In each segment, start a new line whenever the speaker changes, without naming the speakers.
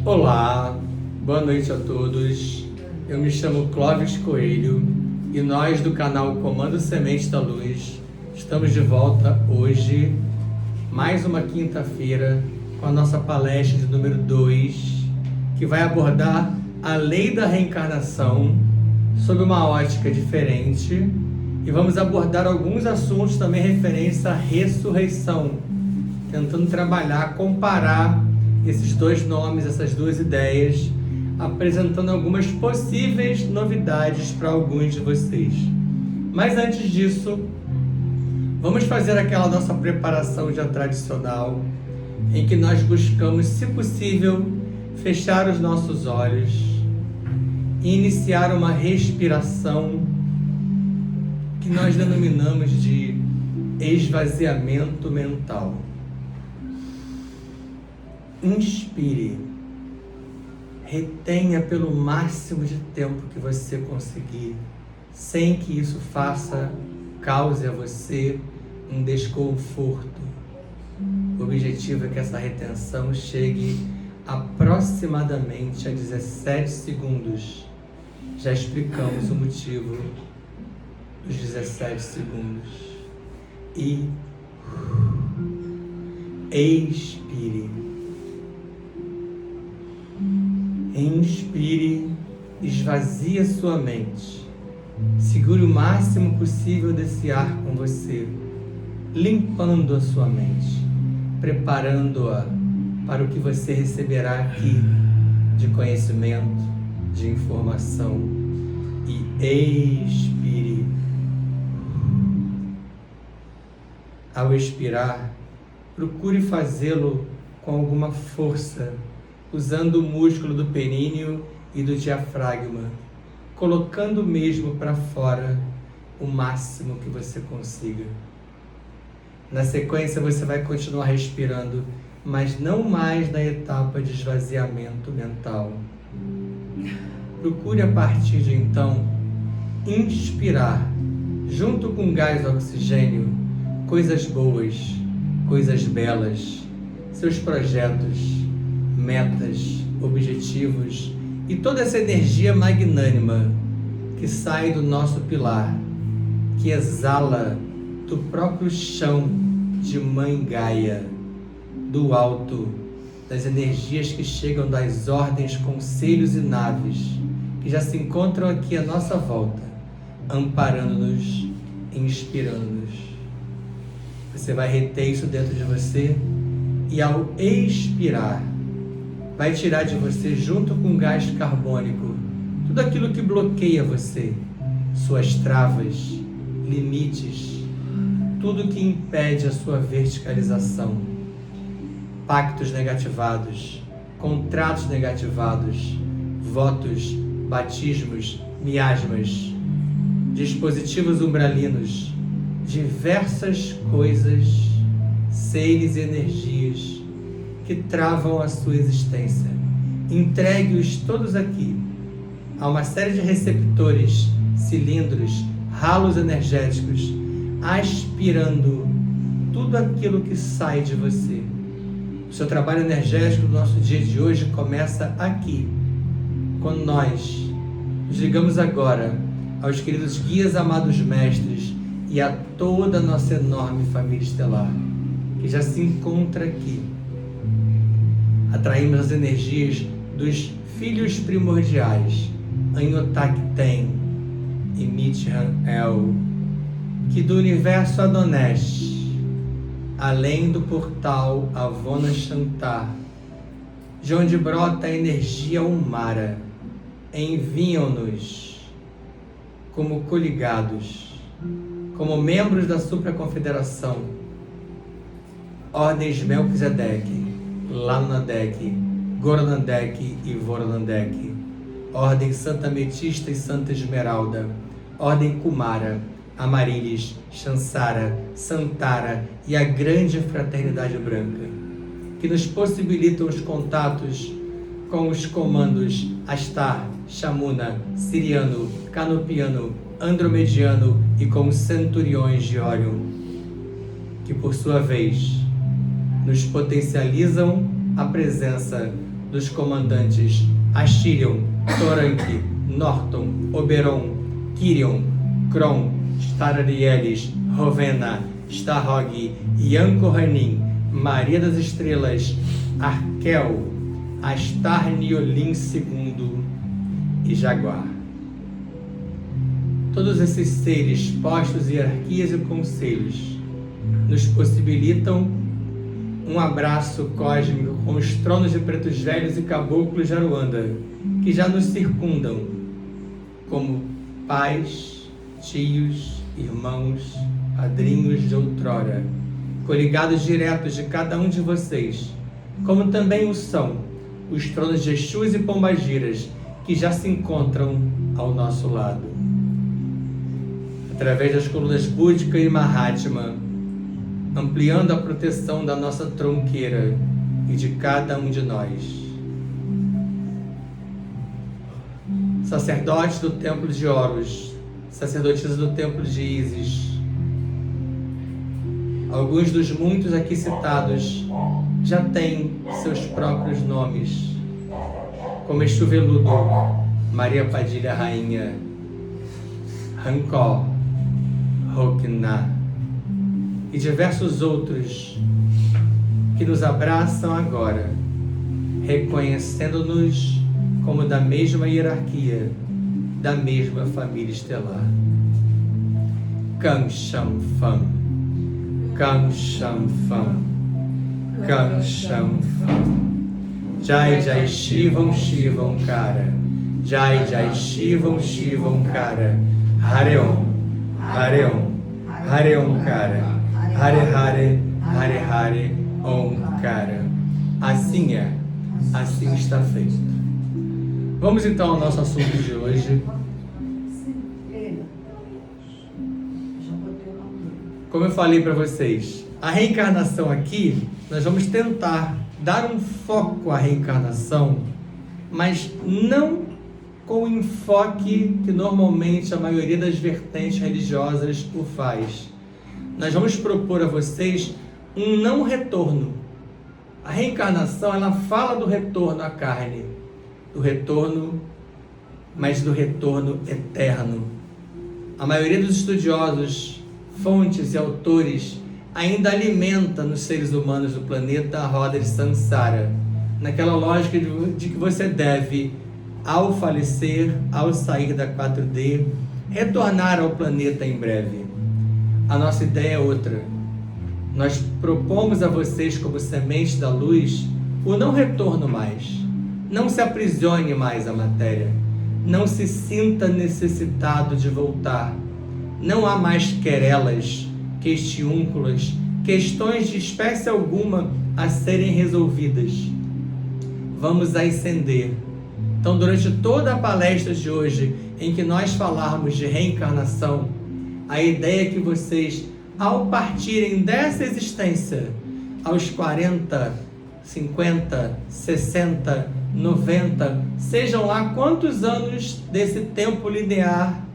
Olá, boa noite a todos. Eu me chamo Clóvis Coelho e nós do canal Comando Semente da Luz estamos de volta hoje, mais uma quinta-feira, com a nossa palestra de número 2, que vai abordar a lei da reencarnação sob uma ótica diferente e vamos abordar alguns assuntos também referentes à ressurreição, tentando trabalhar, comparar esses dois nomes, essas duas ideias, apresentando algumas possíveis novidades para alguns de vocês. Mas antes disso, vamos fazer aquela nossa preparação já tradicional, em que nós buscamos, se possível, fechar os nossos olhos e iniciar uma respiração que nós denominamos de esvaziamento mental. Inspire, retenha pelo máximo de tempo que você conseguir, sem que isso cause a você um desconforto. O objetivo é que essa retenção chegue aproximadamente a 17 segundos. Já explicamos o motivo dos 17 segundos. E expire. Inspire, esvazie sua mente. Segure o máximo possível desse ar com você, limpando a sua mente, preparando-a para o que você receberá aqui de conhecimento, de informação. E expire. Ao expirar, procure fazê-lo com alguma força, usando o músculo do períneo e do diafragma, colocando mesmo para fora o máximo que você consiga. Na sequência, você vai continuar respirando, mas não mais na etapa de esvaziamento mental. Procure a partir de então inspirar, junto com gás oxigênio, coisas boas, coisas belas, seus projetos, metas, objetivos e toda essa energia magnânima que sai do nosso pilar, que exala do próprio chão de Mãe Gaia, do alto, das energias que chegam das ordens, conselhos e naves que já se encontram aqui à nossa volta, amparando-nos, inspirando-nos. Você vai reter isso dentro de você e ao expirar, vai tirar de você, junto com gás carbônico, tudo aquilo que bloqueia você, suas travas, limites, tudo que impede a sua verticalização, pactos negativados, contratos negativados, votos, batismos, miasmas, dispositivos umbralinos, diversas coisas, seres e energias que travam a sua existência. Entregue-os todos aqui a uma série de receptores, cilindros, ralos energéticos, aspirando tudo aquilo que sai de você. O seu trabalho energético do nosso dia de hoje começa aqui, quando nós nos ligamos agora aos queridos guias, amados mestres e a toda a nossa enorme família estelar, que já se encontra aqui. Atraímos as energias dos filhos primordiais, Anhotakten e Mitran-El, que do universo Adonesh, além do portal Avona Shantar, de onde brota a energia Umara, enviam-nos como coligados, como membros da supraconfederação, ordens Melquisedeque, Lalnadek, Goranandek e Voranandek, ordem Santa Ametista e Santa Esmeralda, ordem Kumara, Amarilis, Chansara, Santara e a grande fraternidade branca, que nos possibilitam os contatos com os comandos Astar, Shamuna, Siriano, Canopiano, Andromediano e com os centuriões de Orion, que por sua vez nos potencializam a presença dos comandantes Astirion, Toranque, Norton, Oberon, Quirion, Kron, Stararielis, Rovena, Starrog, Yancorranin, Maria das Estrelas, Arkel, Astarniolin II e Jaguar. Todos esses seres postos em hierarquias e conselhos nos possibilitam um abraço cósmico com os tronos de pretos velhos e caboclos de Aruanda, que já nos circundam como pais, tios, irmãos, padrinhos de outrora, coligados diretos de cada um de vocês, como também o são os tronos de Exus e Pombagiras, que já se encontram ao nosso lado. Através das colunas Búdica e Mahatma, ampliando a proteção da nossa tronqueira e de cada um de nós. Sacerdotes do templo de Horus, sacerdotisas do templo de Ísis, alguns dos muitos aqui citados já têm seus próprios nomes, como Exu Veludo, Maria Padilha Rainha, Rancó, Rokna e diversos outros que nos abraçam agora, reconhecendo-nos como da mesma hierarquia, da mesma família estelar. Kang Sham Fam, Kang Sham Fam, Kang Sham Fam. Jai Jai Shivam Shivam Kara, Jai Jai Shivam Shivam Kara, Hare Om, Hare Om, Hare Om Kara, Hare Hare, Hare Hare Om Kara. Assim é, assim está feito. Vamos então ao nosso assunto de hoje. Como eu falei para vocês, a reencarnação aqui, nós vamos tentar dar um foco à reencarnação, mas não com o enfoque que normalmente a maioria das vertentes religiosas o faz. Nós vamos propor a vocês um não retorno. A reencarnação, ela fala do retorno à carne, do retorno, mas do retorno eterno. A maioria dos estudiosos, fontes e autores ainda alimenta nos seres humanos do planeta a roda de Samsara, naquela lógica de que você deve, ao falecer, ao sair da 4D, retornar ao planeta em breve. A nossa ideia é outra. Nós propomos a vocês, como semente da luz, o não retorno mais. Não se aprisione mais à matéria. Não se sinta necessitado de voltar. Não há mais querelas, questiúnculas, questões de espécie alguma a serem resolvidas. Vamos ascender. Então, durante toda a palestra de hoje, em que nós falarmos de reencarnação, a ideia é que vocês, ao partirem dessa existência, aos 40, 50, 60, 90, sejam lá quantos anos desse tempo linear,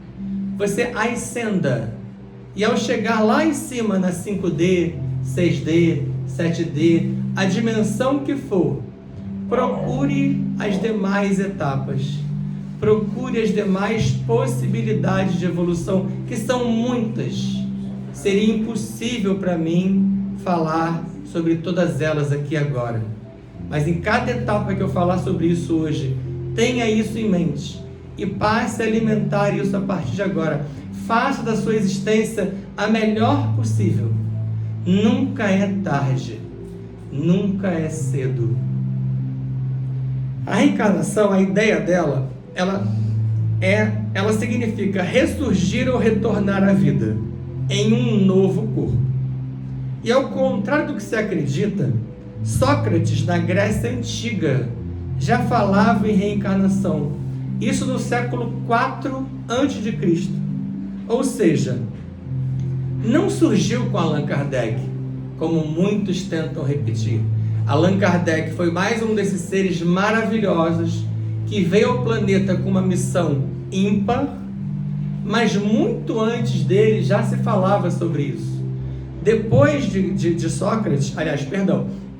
você ascenda. E ao chegar lá em cima, na 5D, 6D, 7D, a dimensão que for, procure as demais etapas. Procure as demais possibilidades de evolução, que são muitas. Seria impossível para mim falar sobre todas elas aqui agora. Mas em cada etapa que eu falar sobre isso hoje, tenha isso em mente e passe a alimentar isso a partir de agora. Faça da sua existência a melhor possível. Nunca é tarde, nunca é cedo. A reencarnação, a ideia dela, ela significa ressurgir ou retornar à vida em um novo corpo. E ao contrário do que se acredita, Sócrates, na Grécia Antiga, já falava em reencarnação. Isso no século IV a.C. Ou seja, não surgiu com Allan Kardec, como muitos tentam repetir. Allan Kardec foi mais um desses seres maravilhosos que veio ao planeta com uma missão ímpar, mas muito antes dele já se falava sobre isso. Depois de Sócrates,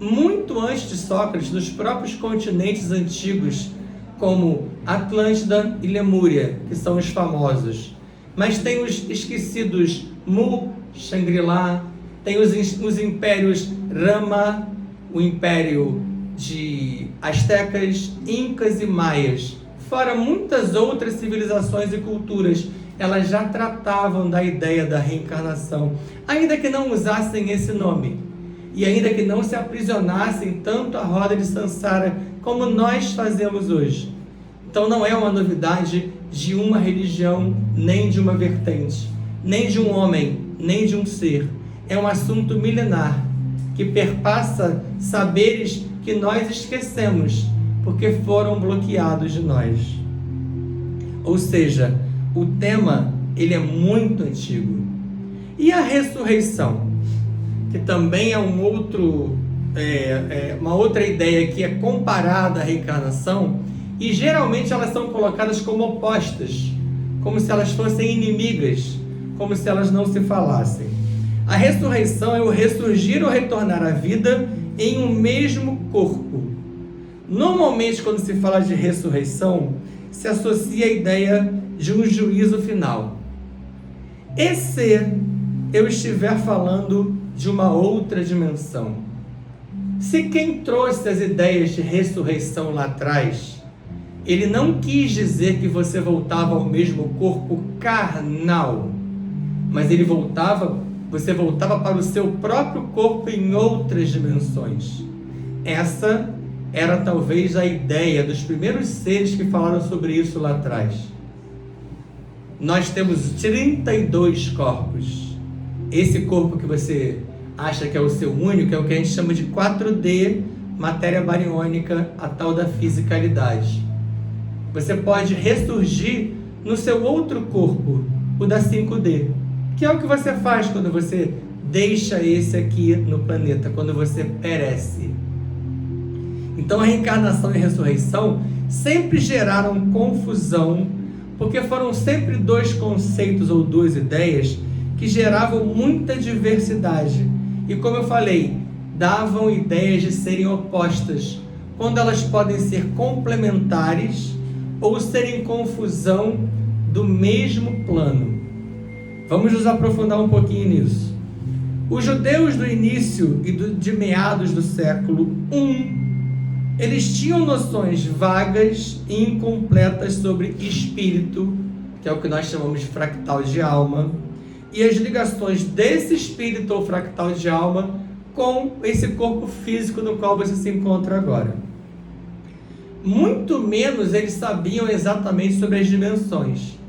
muito antes de Sócrates, nos próprios continentes antigos, como Atlântida e Lemúria, que são os famosos. Mas tem os esquecidos Mu, Shangri-La, tem os impérios Rama, o império de Astecas, Incas e Maias. Fora muitas outras civilizações e culturas, elas já tratavam da ideia da reencarnação, ainda que não usassem esse nome, e ainda que não se aprisionassem tanto à roda de Sansara como nós fazemos hoje. Então não é uma novidade de uma religião, nem de uma vertente, nem de um homem, nem de um ser. É um assunto milenar, que perpassa saberes que nós esquecemos, porque foram bloqueados de nós. Ou seja, o tema, ele é muito antigo. E a ressurreição, que também é uma outra ideia que é comparada à reencarnação, e geralmente elas são colocadas como opostas, como se elas fossem inimigas, como se elas não se falassem. A ressurreição é o ressurgir ou retornar à vida em um mesmo corpo. Normalmente, quando se fala de ressurreição, se associa a ideia de um juízo final. E se eu estiver falando de uma outra dimensão? Se quem trouxe as ideias de ressurreição lá atrás, ele não quis dizer que você voltava ao mesmo corpo carnal, mas você voltava para o seu próprio corpo em outras dimensões. Essa era talvez a ideia dos primeiros seres que falaram sobre isso lá atrás. Nós temos 32 corpos. Esse corpo que você acha que é o seu único é o que a gente chama de 4D, matéria bariônica, a tal da fisicalidade. Você pode ressurgir no seu outro corpo, o da 5D, que é o que você faz quando você deixa esse aqui no planeta, quando você perece. Então a reencarnação e a ressurreição sempre geraram confusão, porque foram sempre dois conceitos ou duas ideias que geravam muita diversidade. E como eu falei, davam ideias de serem opostas, quando elas podem ser complementares ou serem confusão do mesmo plano. Vamos nos aprofundar um pouquinho nisso. Os judeus do início e de meados do século I, eles tinham noções vagas e incompletas sobre espírito, que é o que nós chamamos de fractal de alma, e as ligações desse espírito ou fractal de alma com esse corpo físico no qual você se encontra agora. Muito menos eles sabiam exatamente sobre as dimensões.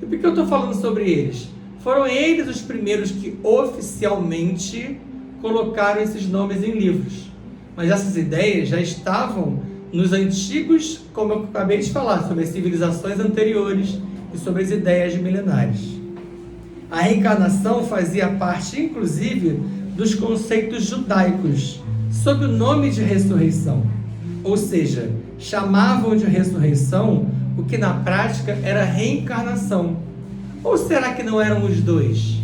E por que eu estou falando sobre eles? Foram eles os primeiros que oficialmente colocaram esses nomes em livros. Mas essas ideias já estavam nos antigos, como eu acabei de falar, sobre as civilizações anteriores e sobre as ideias milenares. A reencarnação fazia parte, inclusive, dos conceitos judaicos, sob o nome de ressurreição. Ou seja, chamavam de ressurreição o que na prática era reencarnação. Ou será que não eram os dois?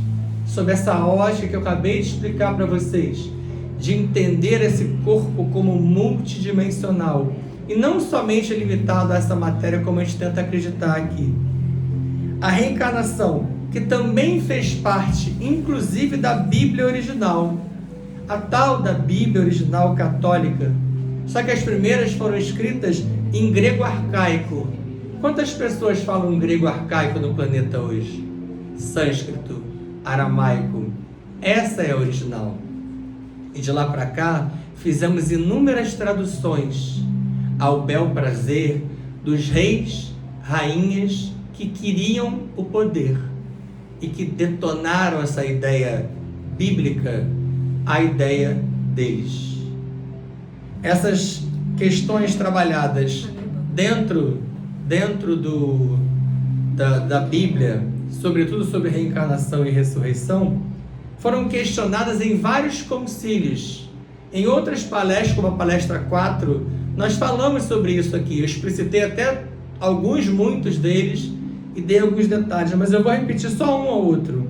Sob essa ótica que eu acabei de explicar para vocês, de entender esse corpo como multidimensional e não somente limitado a essa matéria como a gente tenta acreditar aqui. A reencarnação, que também fez parte, inclusive, da Bíblia original, a tal da Bíblia original católica, só que as primeiras foram escritas em grego arcaico. Quantas pessoas falam grego arcaico no planeta hoje? Sânscrito, aramaico. Essa é a original. E de lá para cá, fizemos inúmeras traduções ao bel prazer dos reis, rainhas que queriam o poder e que detonaram essa ideia bíblica, a ideia deles. Essas questões trabalhadas dentro da Bíblia, sobretudo sobre reencarnação e ressurreição, foram questionadas em vários concílios. Em outras palestras, como a palestra 4, nós falamos sobre isso aqui. Eu explicitei até muitos deles, e dei alguns detalhes, mas eu vou repetir só um ou outro.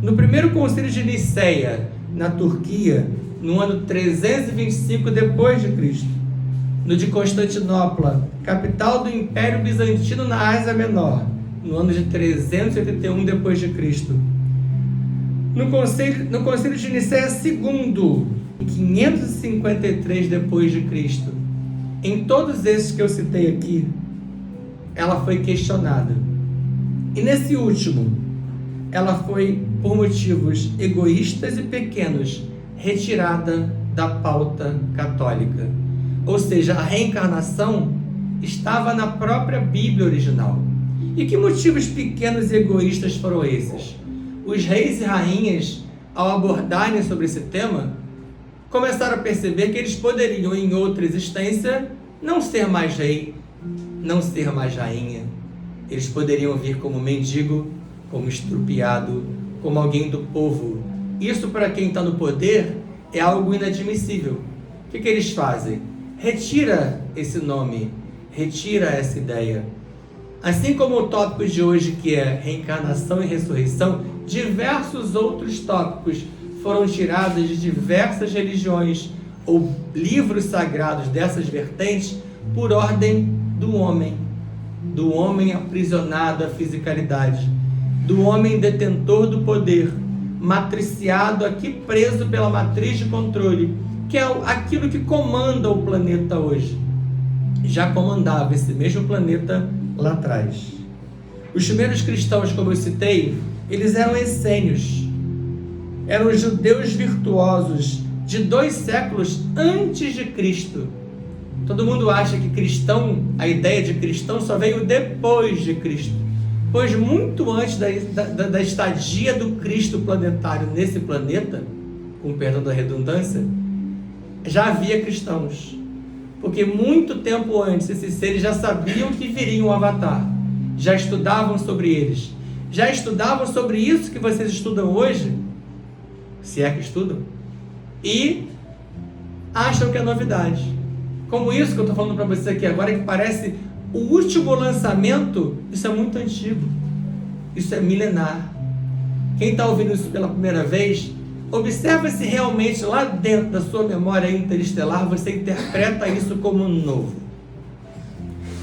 No primeiro concílio de Niceia, na Turquia, no ano 325 depois de Cristo, no de Constantinopla, capital do Império Bizantino na Ásia Menor, no ano de 381 depois de Cristo. No concílio de Nicéia II, em 553 depois de Cristo. Em todos esses que eu citei aqui, ela foi questionada. E nesse último, ela foi, por motivos egoístas e pequenos, retirada da pauta católica. Ou seja, a reencarnação estava na própria Bíblia original. E que motivos pequenos e egoístas foram esses? Os reis e rainhas, ao abordarem sobre esse tema, começaram a perceber que eles poderiam, em outra existência, não ser mais rei, não ser mais rainha. Eles poderiam vir como mendigo, como estrupiado, como alguém do povo. Isso, para quem está no poder, é algo inadmissível. O que eles fazem? Retira esse nome, retira essa ideia. Assim como o tópico de hoje, que é reencarnação e ressurreição, diversos outros tópicos foram tirados de diversas religiões ou livros sagrados dessas vertentes por ordem do homem aprisionado à fisicalidade, do homem detentor do poder, matriciado aqui, preso pela matriz de controle, que é aquilo que comanda o planeta hoje. Já comandava esse mesmo planeta lá atrás. Os primeiros cristãos, como eu citei, eles eram essênios, eram judeus virtuosos de 2 séculos antes de Cristo. Todo mundo acha que cristão, a ideia de cristão só veio depois de Cristo, pois muito antes da estadia do Cristo planetário nesse planeta, com perdão da redundância, já havia cristãos, porque muito tempo antes esses seres já sabiam que viria um avatar, já estudavam sobre eles, já estudavam sobre isso que vocês estudam hoje, se é que estudam, e acham que é novidade. Como isso que eu estou falando para vocês aqui agora, que parece o último lançamento, isso é muito antigo, isso é milenar. Quem está ouvindo isso pela primeira vez, observa se realmente lá dentro da sua memória interestelar você interpreta isso como novo,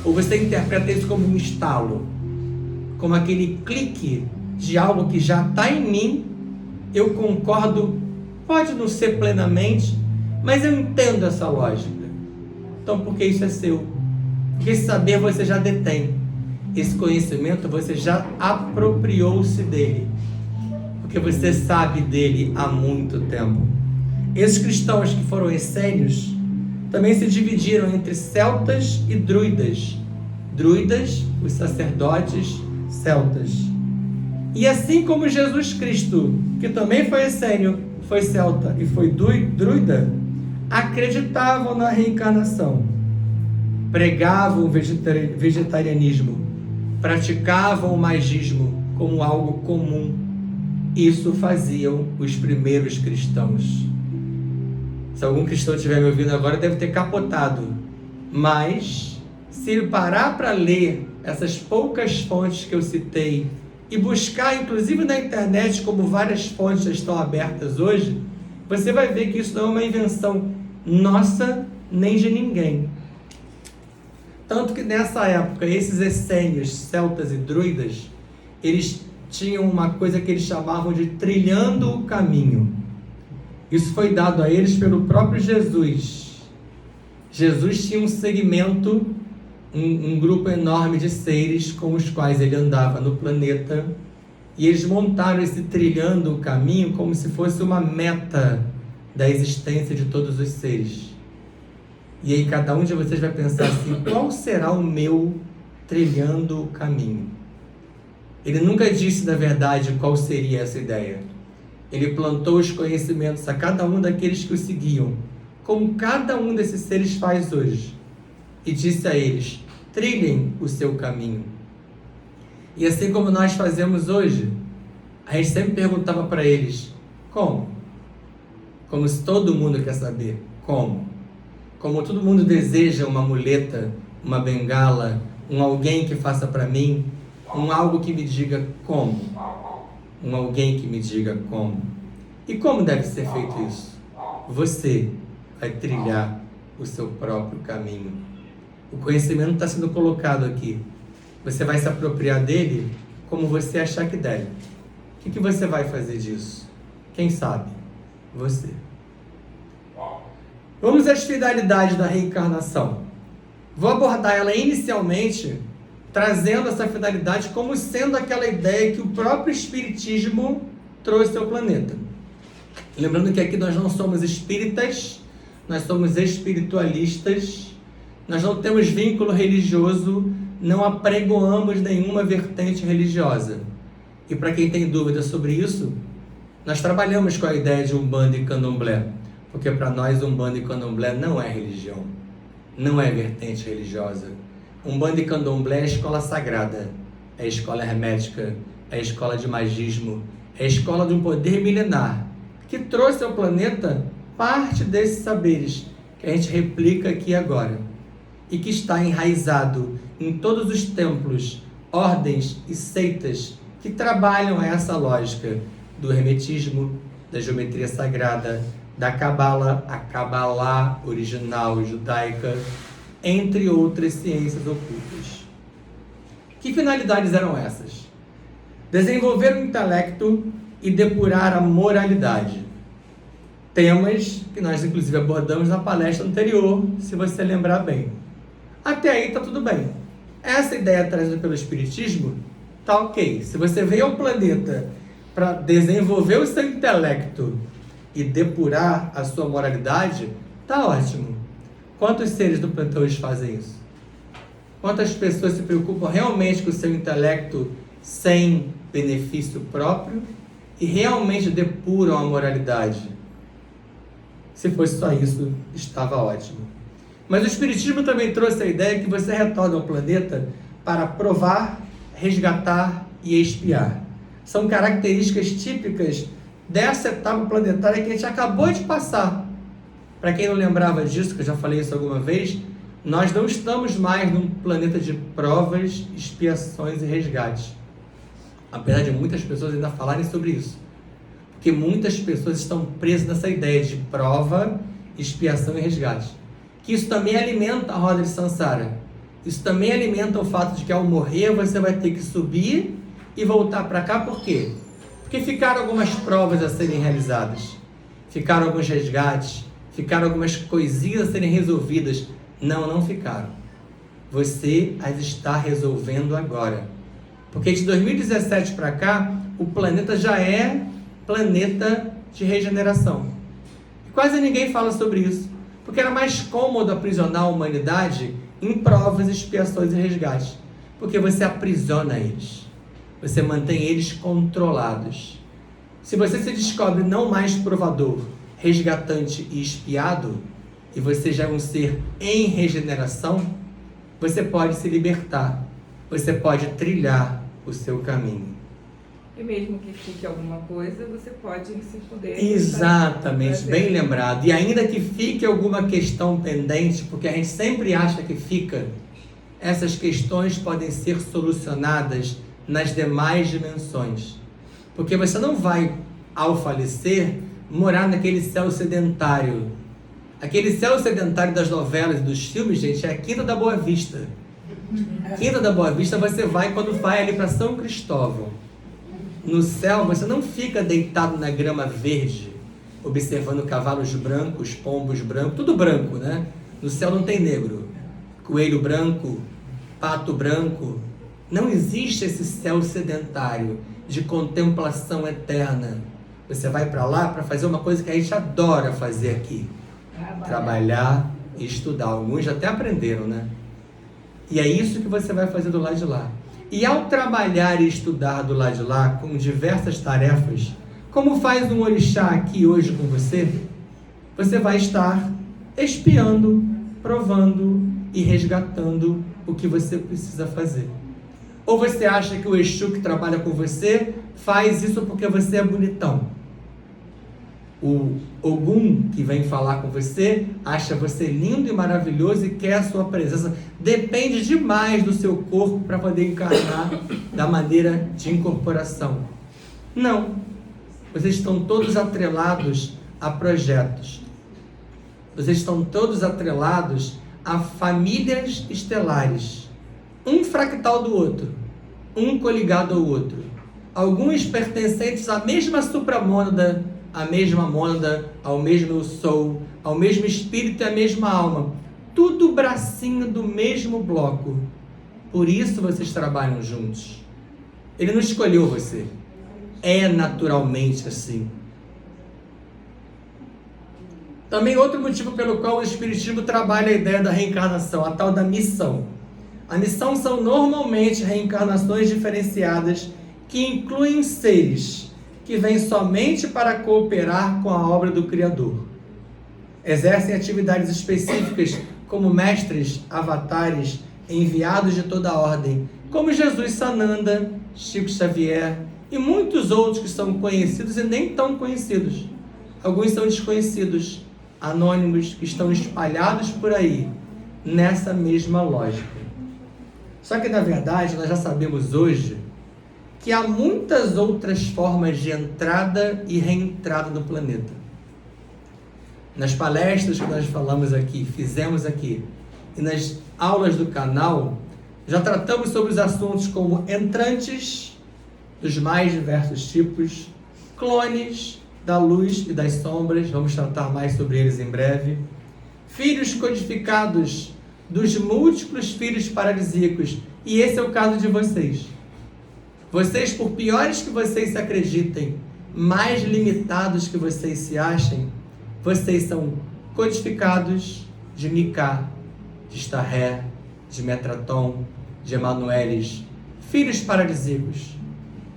ou você interpreta isso como um estalo, como aquele clique de algo que já está em mim. Eu concordo, pode não ser plenamente, mas eu entendo essa lógica. Então, porque isso é seu, porque esse saber você já detém, esse conhecimento você já apropriou-se dele, porque você sabe dele há muito tempo. Esses cristãos que foram essênios também se dividiram entre celtas e druidas. Druidas, os sacerdotes celtas. E assim como Jesus Cristo, que também foi essênio, foi celta e foi druida, acreditavam na reencarnação, pregavam o vegetarianismo, praticavam o magismo como algo comum. Isso faziam os primeiros cristãos. Se algum cristão estiver me ouvindo agora, deve ter capotado. Mas, se ele parar para ler essas poucas fontes que eu citei e buscar, inclusive na internet, como várias fontes já estão abertas hoje, você vai ver que isso não é uma invenção nossa nem de ninguém. Tanto que nessa época, esses essênios, celtas e druidas, eles tinham uma coisa que eles chamavam de trilhando o caminho. Isso foi dado a eles pelo próprio Jesus. Jesus tinha um segmento, um grupo enorme de seres com os quais ele andava no planeta, e eles montaram esse trilhando o caminho como se fosse uma meta da existência de todos os seres. E aí cada um de vocês vai pensar assim: qual será o meu trilhando o caminho? Ele nunca disse, na verdade, qual seria essa ideia. Ele plantou os conhecimentos a cada um daqueles que o seguiam, como cada um desses seres faz hoje, e disse a eles: trilhem o seu caminho. E assim como nós fazemos hoje, a gente sempre perguntava para eles: como? Como se todo mundo quer saber como. Como todo mundo deseja uma muleta, uma bengala, um alguém que faça para mim, um algo que me diga como. Um alguém que me diga como. E como deve ser feito isso? você vai trilhar o seu próprio caminho. O conhecimento está sendo colocado aqui. Você vai se apropriar dele como você achar que deve. O que você vai fazer disso? Quem sabe? Você. Vamos às finalidades da reencarnação. Vou abordar ela inicialmente trazendo essa finalidade como sendo aquela ideia que o próprio Espiritismo trouxe ao planeta. Lembrando que aqui nós não somos espíritas, nós somos espiritualistas, nós não temos vínculo religioso, não apregoamos nenhuma vertente religiosa. E para quem tem dúvida sobre isso, nós trabalhamos com a ideia de Umbanda e Candomblé, porque para nós Umbanda e Candomblé não é religião, não é vertente religiosa. Umbanda e Candomblé é a escola sagrada, é a escola hermética, é a escola de magismo, é a escola de um poder milenar, que trouxe ao planeta parte desses saberes que a gente replica aqui agora, e que está enraizado em todos os templos, ordens e seitas que trabalham essa lógica do hermetismo, da geometria sagrada, da Cabala, a Cabalá original judaica, entre outras ciências ocultas. Que finalidades eram essas? Desenvolver o intelecto e depurar a moralidade. Temas que nós inclusive abordamos na palestra anterior, se você lembrar bem. Até aí está tudo bem. Essa ideia trazida pelo Espiritismo está ok. Se você veio ao planeta para desenvolver o seu intelecto e depurar a sua moralidade, está ótimo. Quantos seres do planeta hoje fazem isso? Quantas pessoas se preocupam realmente com o seu intelecto sem benefício próprio e realmente depuram a moralidade? Se fosse só isso, estava ótimo. Mas o Espiritismo também trouxe a ideia que você retorna ao planeta para provar, resgatar e expiar. São características típicas dessa etapa planetária que a gente acabou de passar. Para quem não lembrava disso, que eu já falei isso alguma vez, nós não estamos mais num planeta de provas, expiações e resgates. Apesar de muitas pessoas ainda falarem sobre isso. Porque muitas pessoas estão presas nessa ideia de prova, expiação e resgate. Que isso também alimenta a roda de Sansara. Isso também alimenta o fato de que ao morrer você vai ter que subir e voltar para cá. Por quê? Porque ficaram algumas provas a serem realizadas. Ficaram alguns resgates. Ficaram algumas coisinhas a serem resolvidas. Não ficaram. Você as está resolvendo agora. Porque de 2017 para cá, o planeta já é planeta de regeneração. E quase ninguém fala sobre isso. Porque era mais cômodo aprisionar a humanidade em provas, expiações e resgates. Porque você aprisiona eles. Você mantém eles controlados. Se você se descobre não mais provador, resgatante e expiado, e você já é um ser em regeneração, você pode se libertar. Você pode trilhar o seu caminho.
E mesmo que fique alguma coisa, você pode se poder...
Exatamente, bem lembrado. E ainda que fique alguma questão pendente, porque a gente sempre acha que fica, essas questões podem ser solucionadas nas demais dimensões. Porque você não vai, ao falecer, morar naquele céu sedentário. Aquele céu sedentário das novelas e dos filmes, gente, é a Quinta da Boa Vista. Quinta da Boa Vista você vai quando vai ali para São Cristóvão. No céu, você não fica deitado na grama verde, observando cavalos brancos, pombos brancos, tudo branco, né? No céu não tem negro. Coelho branco, pato branco. Não existe esse céu sedentário de contemplação eterna. Você vai para lá para fazer uma coisa que a gente adora fazer aqui. Trabalhar e estudar. Alguns já até aprenderam, né? E é isso que você vai fazer do lado de lá. E ao trabalhar e estudar do lado de lá, com diversas tarefas, como faz um orixá aqui hoje com você, você vai estar espiando, provando e resgatando o que você precisa fazer. Ou você acha que o Exu que trabalha com você faz isso porque você é bonitão? O Ogum que vem falar com você acha você lindo e maravilhoso e quer a sua presença. Depende demais do seu corpo para poder encarnar da maneira de incorporação. Não. Vocês estão todos atrelados a projetos. vocês estão todos atrelados a famílias estelares, um fractal do outro, um coligado ao outro. Alguns pertencentes à mesma supramônada, à mesma mônada, ao mesmo eu sou, ao mesmo espírito e à mesma alma. Tudo bracinho do mesmo bloco. Por isso vocês trabalham juntos. Ele não escolheu você. É naturalmente assim. Também outro motivo pelo qual o Espiritismo trabalha a ideia da reencarnação, a tal da missão. A missão são normalmente reencarnações diferenciadas que incluem seres que vêm somente para cooperar com a obra do Criador. Exercem atividades específicas como mestres, avatares, enviados de toda a ordem, como Jesus Sananda, Chico Xavier e muitos outros que são conhecidos e nem tão conhecidos. Alguns são desconhecidos, anônimos, que estão espalhados por aí, nessa mesma lógica. Só que, na verdade, nós já sabemos hoje que há muitas outras formas de entrada e reentrada no planeta. Nas palestras que nós falamos aqui, fizemos aqui, e nas aulas do canal, já tratamos sobre os assuntos como entrantes, dos mais diversos tipos, clones da luz e das sombras, vamos tratar mais sobre eles em breve, filhos codificados dos múltiplos filhos paradisíacos, e esse é o caso de vocês. Vocês, por piores que vocês se acreditem, mais limitados que vocês se achem, vocês são codificados de Micá, de Starré, de Metraton, de Emanueles, filhos paradisíacos.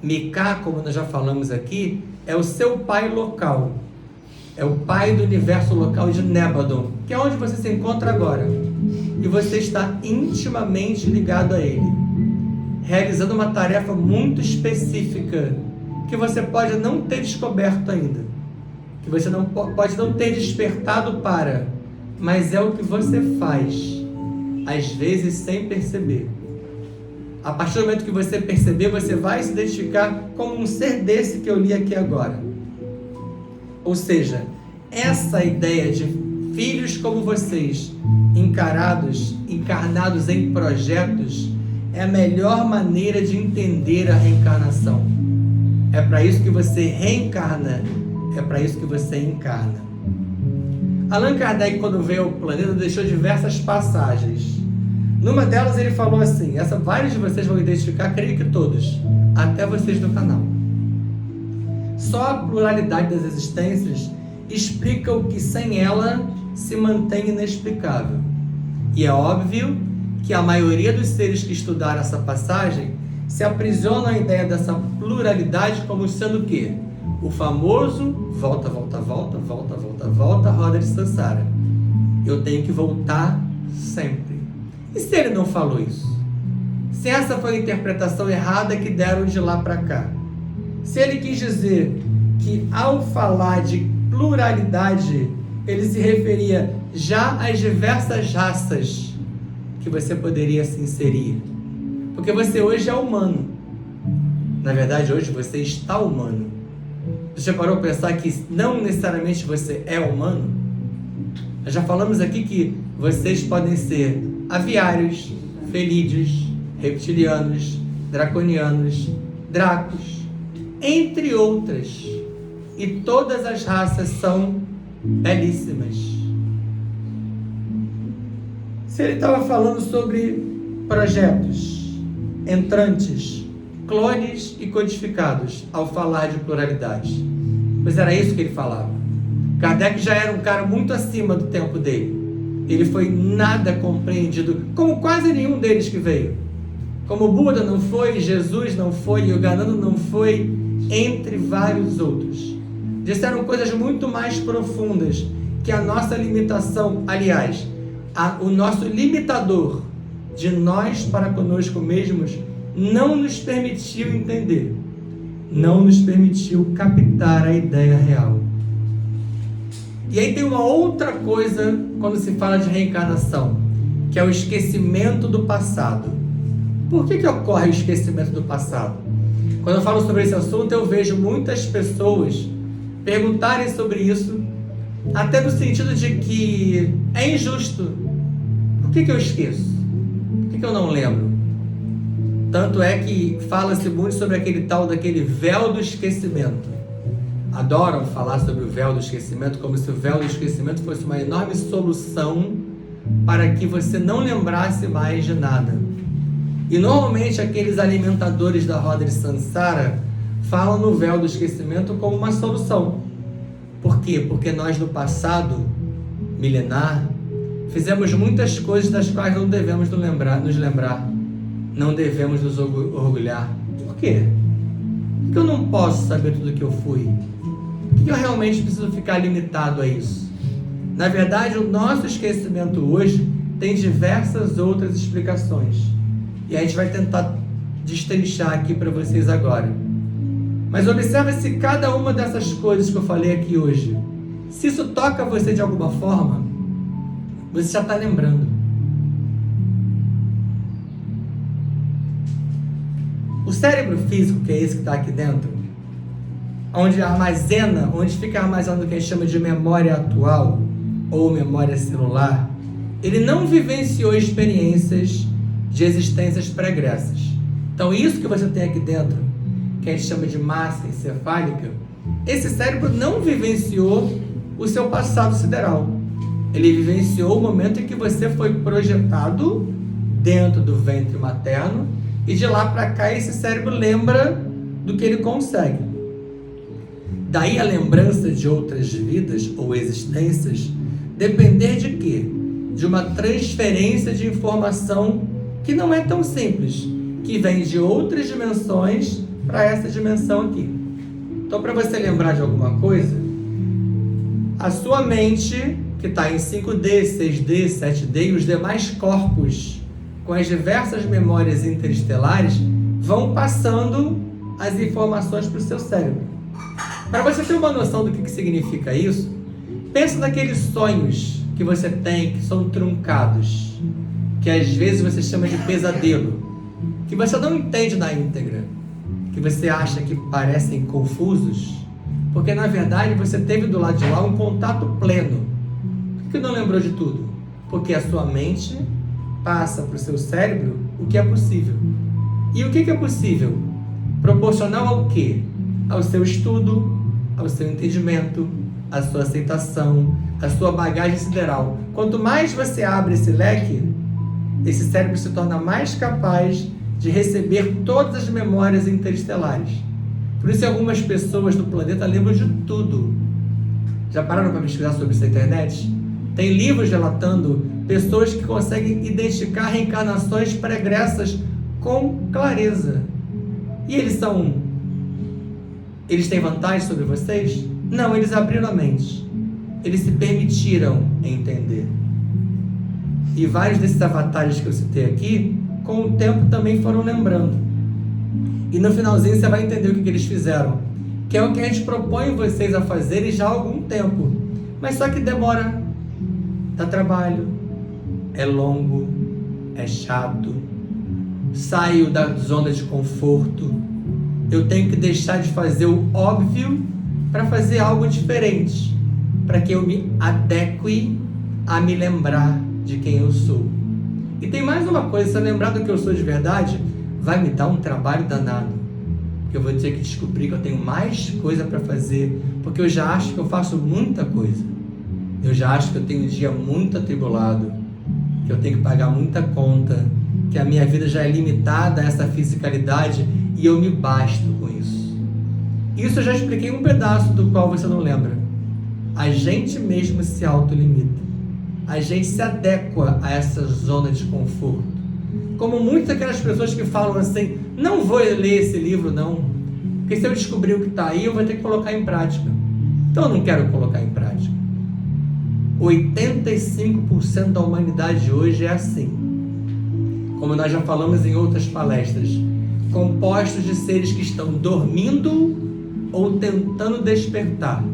Micá, como nós já falamos aqui, é o seu pai local. É o pai do universo local de Nébadon, que é onde você se encontra agora. E você está intimamente ligado a ele, realizando uma tarefa muito específica, que você pode não ter descoberto ainda, que você pode não ter despertado para, mas é o que você faz, às vezes sem perceber. A partir do momento que você perceber, você vai se identificar como um ser desse que eu li aqui agora. Ou seja, essa ideia de filhos como vocês, encarnados em projetos, é a melhor maneira de entender a reencarnação. É para isso que você reencarna, é para isso que você encarna. Allan Kardec, quando veio ao planeta, deixou diversas passagens. Numa delas ele falou assim, vários de vocês vão identificar, creio que todos, até vocês do canal. Só a pluralidade das existências explica o que sem ela se mantém inexplicável. E é óbvio que a maioria dos seres que estudaram essa passagem se aprisionam à ideia dessa pluralidade como sendo o quê? O famoso volta, volta, volta, volta, volta, volta, roda de Sansara. Eu tenho que voltar sempre. E se ele não falou isso? Se essa foi a interpretação errada que deram de lá para cá? Se ele quis dizer que ao falar de pluralidade, ele se referia já às diversas raças que você poderia se inserir? Porque você hoje é humano. Na verdade, hoje você está humano. Você já parou para pensar que não necessariamente você é humano? Nós já falamos aqui que vocês podem ser aviários, felídeos, reptilianos, draconianos, dracos, entre outras. E todas as raças são belíssimas. Se ele estava falando sobre projetos, entrantes, clones e codificados, ao falar de pluralidade, pois era isso que ele falava. Kardec já era um cara muito acima do tempo dele. Ele foi nada compreendido, como quase nenhum deles que veio. Como Buda não foi, Jesus não foi, Yogananda não foi, entre vários outros. Disseram coisas muito mais profundas que a nossa limitação, aliás, o nosso limitador de nós para conosco mesmos não nos permitiu entender, não nos permitiu captar a ideia real. E aí tem uma outra coisa quando se fala de reencarnação, que é o esquecimento do passado. Por que ocorre o esquecimento do passado? Quando eu falo sobre esse assunto, eu vejo muitas pessoas perguntarem sobre isso até no sentido de que é injusto. Por que eu esqueço? Por que eu não lembro? Tanto é que fala-se muito sobre aquele tal daquele véu do esquecimento. Adoram falar sobre o véu do esquecimento como se o véu do esquecimento fosse uma enorme solução para que você não lembrasse mais de nada. E normalmente aqueles alimentadores da roda de Sansara falam no véu do esquecimento como uma solução. Por quê? Porque nós no passado milenar fizemos muitas coisas das quais não devemos nos lembrar. Não devemos nos orgulhar. Por quê? Por que eu não posso saber tudo o que eu fui? Por que eu realmente preciso ficar limitado a isso? Na verdade, o nosso esquecimento hoje tem diversas outras explicações. E a gente vai tentar destrinchar aqui para vocês agora. Mas observe se cada uma dessas coisas que eu falei aqui hoje, se isso toca você de alguma forma, você já está lembrando. O cérebro físico, que é esse que está aqui dentro, onde fica armazenado o que a gente chama de memória atual, ou memória celular, ele não vivenciou experiências de existências pregressas. Então isso que você tem aqui dentro, que a gente chama de massa encefálica, esse cérebro não vivenciou o seu passado sideral. Ele vivenciou o momento em que você foi projetado dentro do ventre materno e de lá para cá esse cérebro lembra do que ele consegue. Daí a lembrança de outras vidas ou existências depender de quê? De uma transferência de informação que não é tão simples, que vem de outras dimensões para essa dimensão aqui. Então, para você lembrar de alguma coisa, a sua mente, que está em 5D, 6D, 7D e os demais corpos com as diversas memórias interestelares vão passando as informações para o seu cérebro. Para você ter uma noção do que significa isso, pensa naqueles sonhos que você tem que são truncados, que às vezes você chama de pesadelo, que você não entende na íntegra, que você acha que parecem confusos, porque na verdade você teve do lado de lá um contato pleno. Por que não lembrou de tudo? Porque a sua mente passa para o seu cérebro o que é possível. E o que é possível? Proporcional ao quê? Ao seu estudo, ao seu entendimento, à sua aceitação, à sua bagagem sideral. Quanto mais você abre esse leque, esse cérebro se torna mais capaz de receber todas as memórias interestelares. Por isso algumas pessoas do planeta lembram de tudo. Já pararam para pesquisar sobre isso na internet? Tem livros relatando pessoas que conseguem identificar reencarnações pregressas com clareza. E eles têm vantagem sobre vocês? Não, eles abriram a mente. Eles se permitiram entender. E vários desses avatares que eu citei aqui, com o tempo também foram lembrando. E no finalzinho você vai entender o que eles fizeram, que é o que a gente propõe vocês a fazerem já há algum tempo. Mas só que demora, dá trabalho, é longo, é chato, saio da zona de conforto, eu tenho que deixar de fazer o óbvio para fazer algo diferente, para que eu me adeque a me lembrar de quem eu sou. E tem mais uma coisa, se eu lembrar do que eu sou de verdade, vai me dar um trabalho danado, porque eu vou ter que descobrir que eu tenho mais coisa para fazer, porque eu já acho que eu faço muita coisa, eu já acho que eu tenho um dia muito atribulado, que eu tenho que pagar muita conta, que a minha vida já é limitada a essa fisicalidade e eu me basto com isso. Isso eu já expliquei um pedaço do qual você não lembra. A gente mesmo se autolimita. A gente se adequa a essa zona de conforto. Como muitas daquelas pessoas que falam assim, não vou ler esse livro não, porque se eu descobrir o que está aí, eu vou ter que colocar em prática. Então eu não quero colocar em prática. 85% da humanidade hoje é assim. Como nós já falamos em outras palestras, compostos de seres que estão dormindo ou tentando despertar.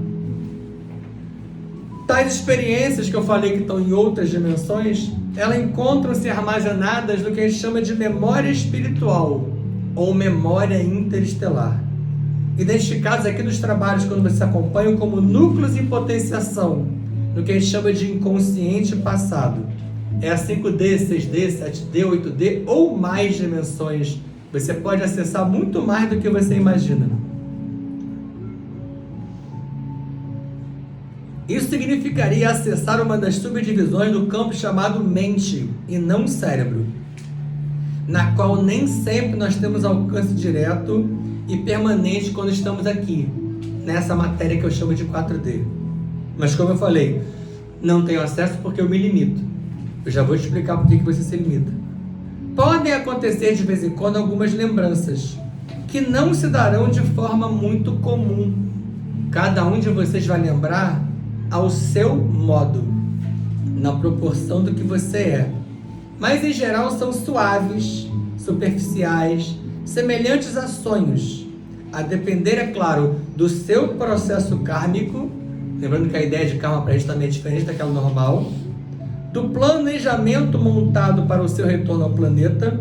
Tais experiências que eu falei que estão em outras dimensões, elas encontram-se armazenadas no que a gente chama de memória espiritual ou memória interestelar, identificados aqui nos trabalhos quando vocês acompanham como núcleos em potenciação no que a gente chama de inconsciente passado. É a 5D, 6D, 7D, 8D ou mais dimensões. Você pode acessar muito mais do que você imagina. Isso significaria acessar uma das subdivisões do campo chamado mente e não cérebro, na qual nem sempre nós temos alcance direto e permanente quando estamos aqui, nessa matéria que eu chamo de 4D. Mas como eu falei, não tenho acesso porque eu me limito. Eu já vou te explicar por que você se limita. Podem acontecer de vez em quando algumas lembranças que não se darão de forma muito comum. Cada um de vocês vai lembrar ao seu modo, na proporção do que você é. Mas em geral são suaves, superficiais, semelhantes a sonhos, a depender, é claro, do seu processo kármico. Lembrando que a ideia de karma para a gente também é diferente daquela normal, do planejamento montado para o seu retorno ao planeta,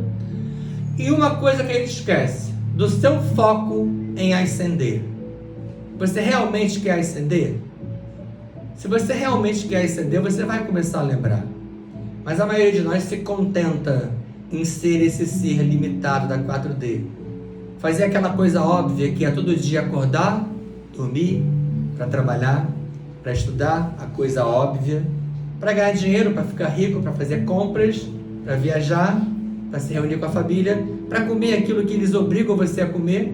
e uma coisa que a gente esquece, do seu foco em ascender. Você realmente quer ascender? Se você realmente quer ascender, você vai começar a lembrar. Mas a maioria de nós se contenta em ser esse ser limitado da 4D. Fazer aquela coisa óbvia que é todo dia acordar, dormir, para trabalhar, para estudar, a coisa óbvia, para ganhar dinheiro, para ficar rico, para fazer compras, para viajar, para se reunir com a família, para comer aquilo que eles obrigam você a comer,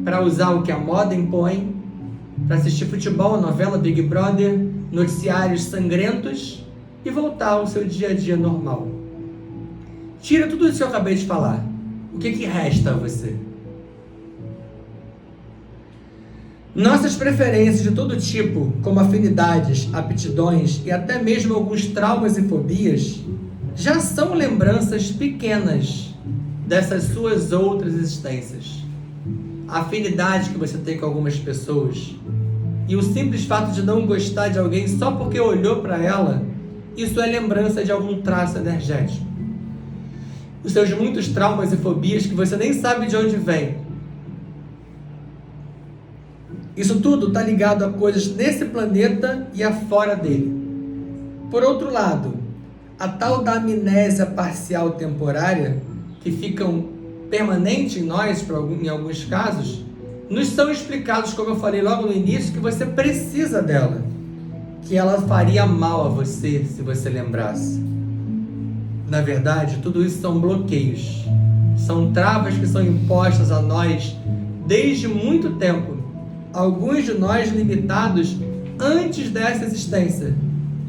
para usar o que a moda impõe, para assistir futebol, novela, Big Brother, noticiários sangrentos e voltar ao seu dia a dia normal. Tira tudo isso que eu acabei de falar. O que resta a você? Nossas preferências de todo tipo, como afinidades, aptidões e até mesmo alguns traumas e fobias, já são lembranças pequenas dessas suas outras existências. A afinidade que você tem com algumas pessoas e o simples fato de não gostar de alguém só porque olhou para ela, isso é lembrança de algum traço energético. Os seus muitos traumas e fobias que você nem sabe de onde vem. Isso tudo está ligado a coisas nesse planeta e afora dele. Por outro lado, a tal da amnésia parcial temporária, que ficam permanente em nós, em alguns casos, nos são explicados, como eu falei logo no início, que você precisa dela, que ela faria mal a você se você lembrasse. Na verdade, tudo isso são bloqueios, são travas que são impostas a nós desde muito tempo, alguns de nós limitados antes dessa existência,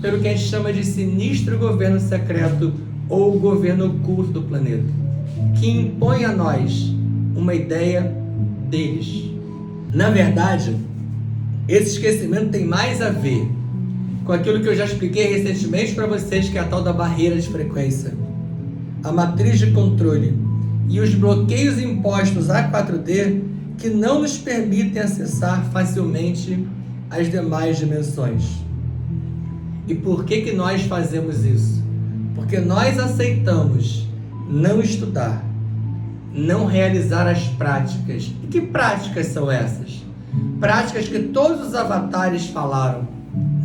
pelo que a gente chama de sinistro governo secreto ou governo oculto do planeta, que impõe a nós uma ideia deles. Na verdade, esse esquecimento tem mais a ver com aquilo que eu já expliquei recentemente para vocês, que é a tal da barreira de frequência, a matriz de controle e os bloqueios impostos à 4D que não nos permitem acessar facilmente as demais dimensões. E por que nós fazemos isso? Porque nós aceitamos não estudar, não realizar as práticas. E que práticas são essas? Práticas que todos os avatares falaram,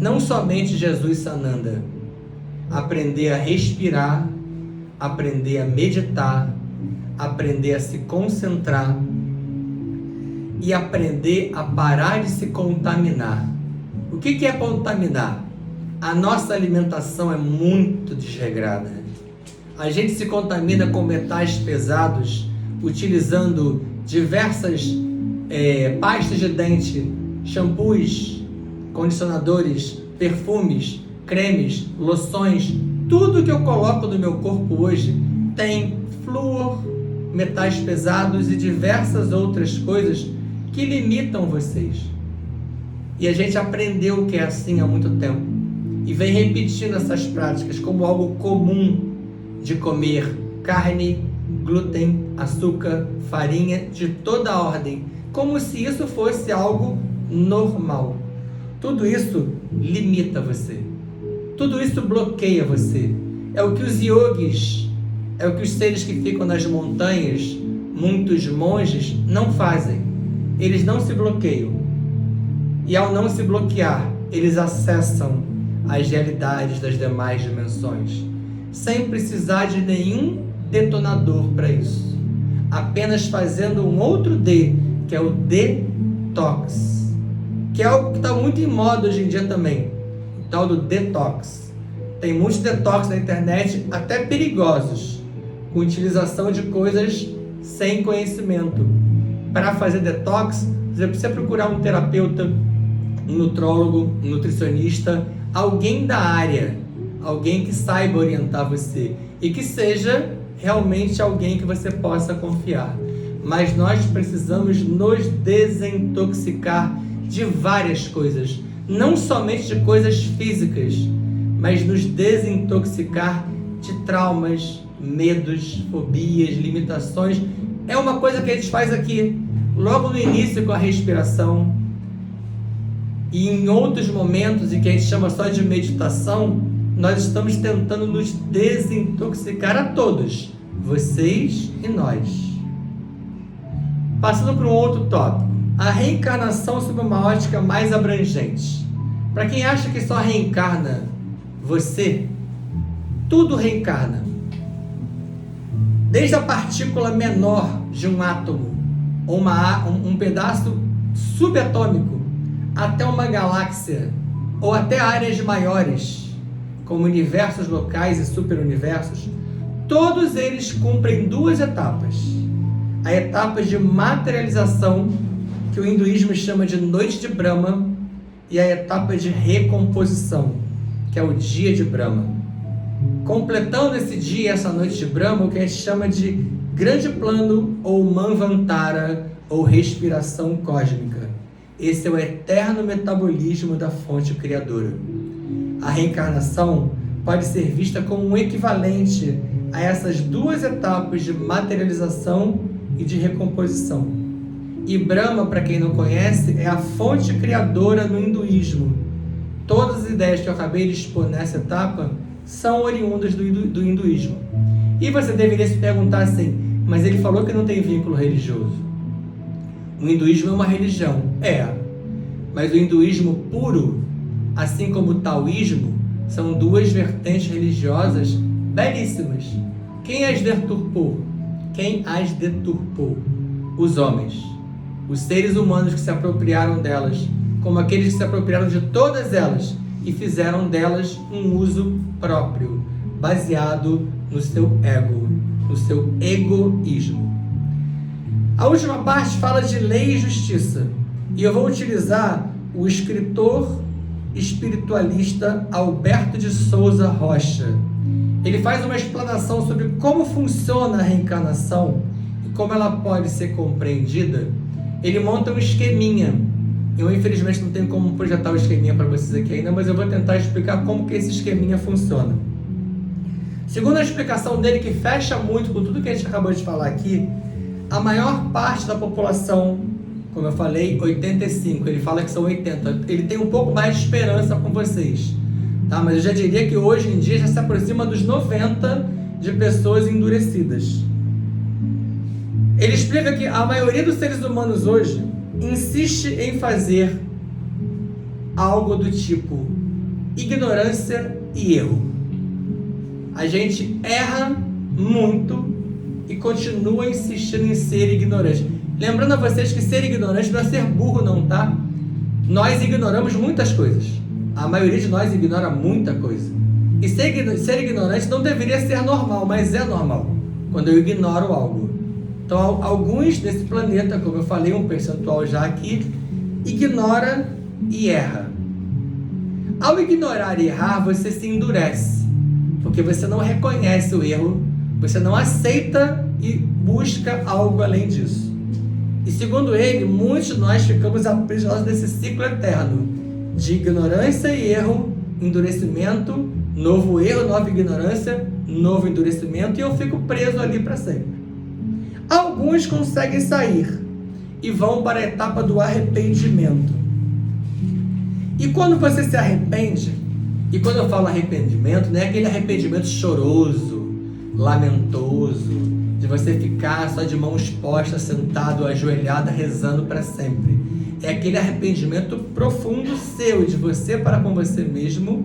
não somente Jesus Sananda. Aprender a respirar, aprender a meditar, aprender a se concentrar e aprender a parar de se contaminar. O que é contaminar? A nossa alimentação é muito desregrada. A gente se contamina com metais pesados, utilizando diversas pastas de dente, shampoos, condicionadores, perfumes, cremes, loções. Tudo que eu coloco no meu corpo hoje tem flúor, metais pesados e diversas outras coisas que limitam vocês. E a gente aprendeu que é assim há muito tempo e vem repetindo essas práticas como algo comum de comer carne, glúten, açúcar, farinha de toda a ordem, como se isso fosse algo normal. Tudo isso limita você. Tudo isso bloqueia você. É o que os yogis, é o que os seres que ficam nas montanhas, muitos monges, não fazem. Eles não se bloqueiam. E ao não se bloquear, eles acessam as realidades das demais dimensões, sem precisar de nenhum detonador para isso, apenas fazendo um outro D, que é o detox, que é algo que está muito em moda hoje em dia também, o tal do detox. Tem muitos detox na internet, até perigosos, com utilização de coisas sem conhecimento. Para fazer detox, você precisa procurar um terapeuta, um nutrólogo, um nutricionista, alguém da área, alguém que saiba orientar você e que seja realmente alguém que você possa confiar. Mas nós precisamos nos desintoxicar de várias coisas, não somente de coisas físicas, mas nos desintoxicar de traumas, medos, fobias, limitações. É uma coisa que a gente faz aqui, logo no início com a respiração, e em outros momentos em que a gente chama só de meditação, nós estamos tentando nos desintoxicar a todos, vocês e nós. Passando para um outro tópico, a reencarnação sob uma ótica mais abrangente. Para quem acha que só reencarna você, tudo reencarna. Desde a partícula menor de um átomo, ou um pedaço subatômico, até uma galáxia, ou até áreas maiores, como universos locais e superuniversos, todos eles cumprem duas etapas. A etapa de materialização, que o hinduísmo chama de noite de Brahma, e a etapa de recomposição, que é o dia de Brahma. Completando esse dia, essa noite de Brahma, o que a gente chama de grande plano, ou Manvantara, ou respiração cósmica. Esse é o eterno metabolismo da fonte criadora. A reencarnação pode ser vista como um equivalente a essas duas etapas de materialização e de recomposição. E Brahma, para quem não conhece, é a fonte criadora no hinduísmo. Todas as ideias que eu acabei de expor nessa etapa são oriundas do hinduísmo. E você deveria se perguntar assim, mas ele falou que não tem vínculo religioso. O hinduísmo é uma religião, mas o hinduísmo puro, assim como o taoísmo, são duas vertentes religiosas belíssimas. Quem as deturpou? Os homens, os seres humanos que se apropriaram delas, como aqueles que se apropriaram de todas elas e fizeram delas um uso próprio, baseado no seu ego, no seu egoísmo. A última parte fala de lei e justiça, e eu vou utilizar o escritor espiritualista Alberto de Souza Rocha. Ele faz uma explanação sobre como funciona a reencarnação e como ela pode ser compreendida. Ele monta um esqueminha. Eu, infelizmente, não tenho como projetar o esqueminha para vocês aqui ainda, mas eu vou tentar explicar como que esse esqueminha funciona. Segundo a explicação dele, que fecha muito com tudo que a gente acabou de falar aqui, a maior parte da população, como eu falei, 85, ele fala que são 80, ele tem um pouco mais de esperança com vocês, tá? Mas eu já diria que hoje em dia já se aproxima dos 90 de pessoas endurecidas. Ele explica que a maioria dos seres humanos hoje insiste em fazer algo do tipo ignorância e erro. A gente erra muito e continua insistindo em ser ignorante. Lembrando a vocês que ser ignorante não é ser burro não, tá? Nós ignoramos muitas coisas. A maioria de nós ignora muita coisa. E ser ignorante não deveria ser normal, mas é normal, quando eu ignoro algo. Então, alguns desse planeta, como eu falei, um percentual já aqui, ignora e erra. Ao ignorar e errar, você se endurece, porque você não reconhece o erro, você não aceita e busca algo além disso. E segundo ele, muitos de nós ficamos aprisionados nesse ciclo eterno de ignorância e erro, endurecimento, novo erro, nova ignorância, novo endurecimento, e eu fico preso ali para sempre. Alguns conseguem sair e vão para a etapa do arrependimento. E quando você se arrepende, e quando eu falo arrependimento, não é aquele arrependimento choroso, lamentoso, de você ficar só de mãos postas, sentado, ajoelhado, rezando para sempre. É aquele arrependimento profundo seu, de você para com você mesmo,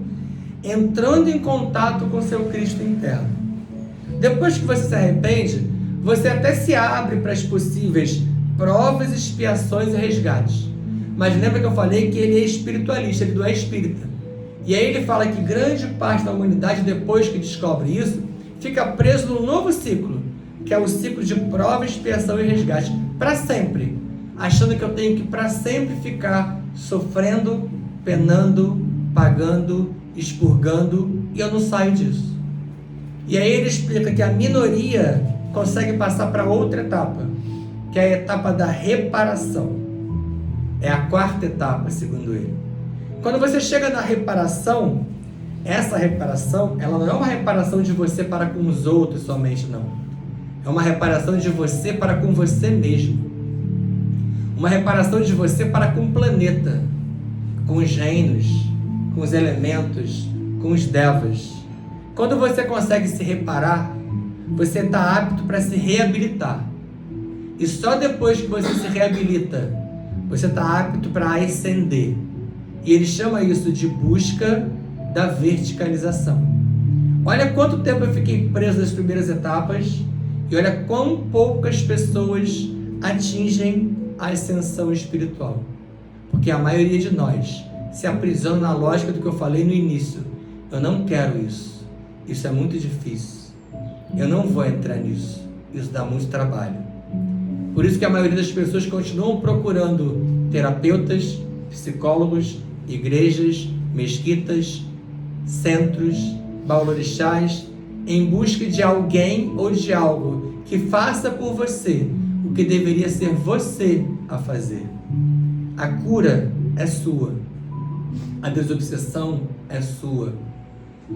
entrando em contato com seu Cristo interno. Depois que você se arrepende, você até se abre para as possíveis provas, expiações e resgates. Mas lembra que eu falei que ele é espiritualista, ele não é espírita. E aí ele fala que grande parte da humanidade, depois que descobre isso, fica preso num novo ciclo, que é o ciclo de prova, expiação e resgate, para sempre, achando que eu tenho que para sempre ficar sofrendo, penando, pagando, expurgando, e eu não saio disso. E aí ele explica que a minoria consegue passar para outra etapa, que é a etapa da reparação. É a quarta etapa, segundo ele. Quando você chega na reparação, essa reparação, ela não é uma reparação de você para com os outros somente, não. É uma reparação de você para com você mesmo. Uma reparação de você para com o planeta, com os reinos, com os elementos, com os devas. Quando você consegue se reparar, você está apto para se reabilitar. E só depois que você se reabilita, você está apto para ascender. E ele chama isso de busca da verticalização. Olha quanto tempo eu fiquei preso nas primeiras etapas e olha quão poucas pessoas atingem a ascensão espiritual. Porque a maioria de nós se aprisiona na lógica do que eu falei no início. Eu não quero isso. Isso é muito difícil. Eu não vou entrar nisso. Isso dá muito trabalho. Por isso que a maioria das pessoas continuam procurando terapeutas, psicólogos, igrejas, mesquitas, centros, baulorixás, em busca de alguém ou de algo que faça por você o que deveria ser você a fazer. A cura é sua. A desobsessão é sua.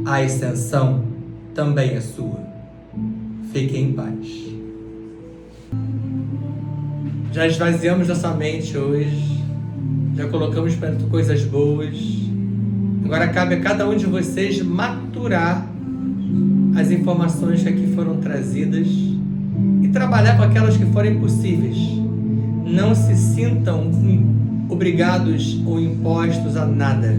A ascensão também é sua. Fiquem em paz. Já esvaziamos nossa mente hoje, já colocamos perto coisas boas. Agora cabe a cada um de vocês maturar as informações que aqui foram trazidas e trabalhar com aquelas que forem possíveis. Não se sintam obrigados ou impostos a nada.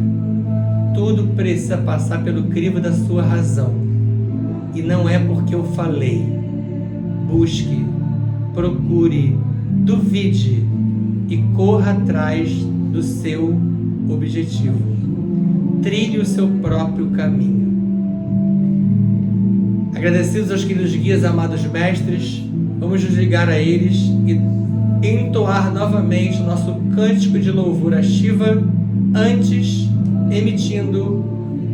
Tudo precisa passar pelo crivo da sua razão. E não é porque eu falei. Busque, procure, duvide e corra atrás do seu objetivo. Trilhe o seu próprio caminho. Agradecidos aos queridos guias, amados mestres, vamos nos ligar a eles e entoar novamente o nosso cântico de louvor a Shiva, antes emitindo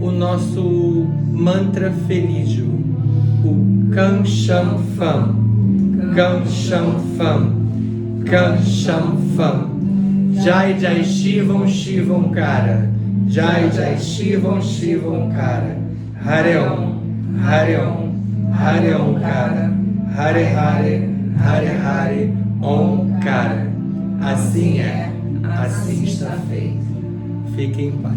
o nosso mantra felídio, o Kan Sham Pham, Kan Sham Pham, Kan Sham Pham. Jai Jai Shivam Shivam Kara, Jai Jai Shivam Shivam Kara, Hare Om, Hare Om, Hare Om Kara, Hare Hare, Hare Hare, Om Kara. Assim é, assim está feito. Fiquem em paz.